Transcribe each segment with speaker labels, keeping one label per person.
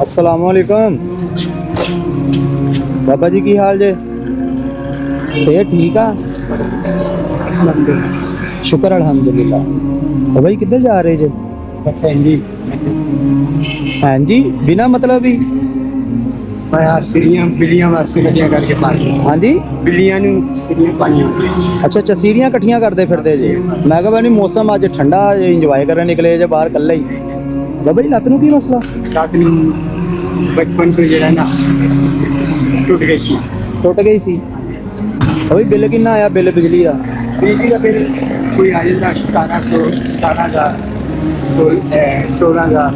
Speaker 1: अस्सलाम वालेकुम बाबा जी की हाल जे सेहत ठीक आ शुक्र अल्हम्दुलिल्लाह। तो भाई किधर जा रहे जे? हाँ जी बिना मतलब ही हाँ जी अच्छा अच्छा सीढ़ियां कट्ठियां करते फिरते जे। मैं कहा नहीं मौसम अज ठंडा इंजॉय करने निकले जे बाहर कल्ले ही। बाबा जी लत्त नूं की मसला?
Speaker 2: बचपन तो जरा ना
Speaker 1: टुट गई सी। भाई बिल किन्ना आया बिल बिजली का?
Speaker 2: बिजली का बिल कोई आ जाता 1700 16,000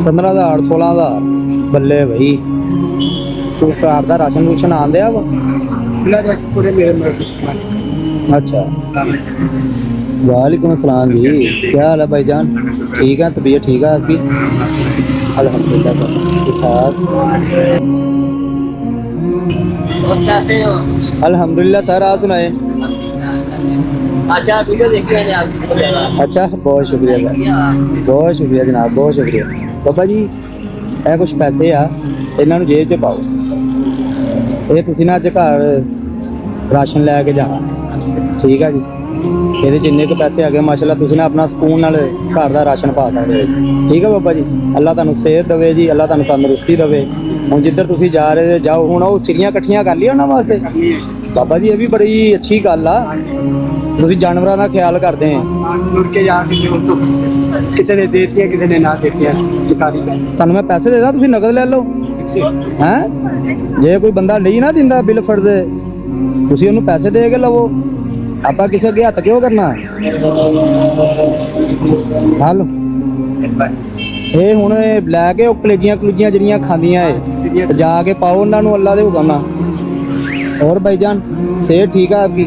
Speaker 1: 15,000 16,000 बल्ले भाई। तू घर का राशन रूशन आंदिया वा?
Speaker 2: पूरे मेरे
Speaker 1: अच्छा वालेकुम अस्सलाम जी क्या हाल है भाईजान? ठीक है तबीयत ठीक है आपकी? अल्हम्दुलिल्लाह ठीक ठाक।
Speaker 2: कैसे हो?
Speaker 1: अल्हम्दुलिल्लाह सर आ सुनाए।
Speaker 2: अच्छा वीडियो देखी मैंने आपकी बहुत ज़्यादा।
Speaker 1: अच्छा बहुत शुक्रिया सर बहुत शुक्रिया जनाब बहुत शुक्रिया। बाबा जी ਇਹ ਕੁਛ ਪੈਸੇ ਆ ਇਹਨਾਂ ਨੂੰ ਜੇਬ 'ਚ ਪਾਓ। ਇਹ ਤੁਸੀਂ ਨਾ ਅੱਜ ਘਰ ਰਾਸ਼ਨ ਲੈ ਕੇ ਜਾਣਾ ਠੀਕ ਆ ਜੀ। ਇਹਦੇ ਜਿੰਨੇ ਕੁ ਪੈਸੇ ਆ ਗਏ ਮਾਸ਼ਾਅੱਲਾ ਤੁਸੀਂ ਨਾ ਆਪਣਾ ਸਕੂਨ ਨਾਲ ਘਰ ਦਾ ਰਾਸ਼ਨ ਪਾ ਸਕਦੇ ਹੋ ਠੀਕ ਆ ਬਾਬਾ ਜੀ। ਅੱਲਾਹ ਤੁਹਾਨੂੰ ਸਿਹਤ ਦੇਵੇ ਜੀ ਅੱਲਾਹ ਤੁਹਾਨੂੰ ਤੰਦਰੁਸਤੀ ਦੇਵੇ। ਹੁਣ ਜਿੱਧਰ ਤੁਸੀਂ ਜਾ ਰਹੇ ਜਾਓ ਹੁਣ ਉਹ ਸਿੜੀਆਂ ਇਕੱਠੀਆਂ ਕਰ ਲਿਓ ਉਹਨਾਂ ਵਾਸਤੇ। ਬਾਬਾ ਜੀ ਇਹ ਵੀ ਬੜੀ ਅੱਛੀ ਗੱਲ ਆ ਤੁਸੀਂ ਜਾਨਵਰਾਂ ਦਾ ਖਿਆਲ ਕਰਦੇ ਆ।
Speaker 2: दूर के जाके तो किसी ने देती है किसी ने ना देती है भिखारी का।
Speaker 1: ਤੁਹਾਨੂੰ ਮੈਂ ਪੈਸੇ ਦੇ ਦਾਂ ਤੁਸੀਂ ਨਕਦ ਲੈ ਲਓ ਹੈ। ਜੇ ਕੋਈ ਬੰਦਾ ਨਹੀਂ ਨਾ ਦਿੰਦਾ ਬਿੱਲ ਫੜਦੇ ਤੁਸੀਂ ਉਹਨੂੰ ਪੈਸੇ ਦੇ ਕੇ ਲਵੋ। ਆਪਾਂ ਕਿਸੇ ਅੱਗੇ ਹੱਥ ਕਿਉਂ ਕਰਨਾ? ਹਲ ਇਹ ਹੁਣ ਲੈ ਕੇ ਉਹ ਕਲੇਜੀਆਂ ਕਲੂਜੀਆਂ ਜਿਹੜੀਆਂ ਖਾਂਦੀਆਂ ਏ ਜਾ ਕੇ ਪਾਓ ਉਹਨਾਂ ਨੂੰ ਅੱਲਾ ਦੇ ਹੁਕਮ ਨਾਲ। और भाईजान सेहत ठीक है आपकी?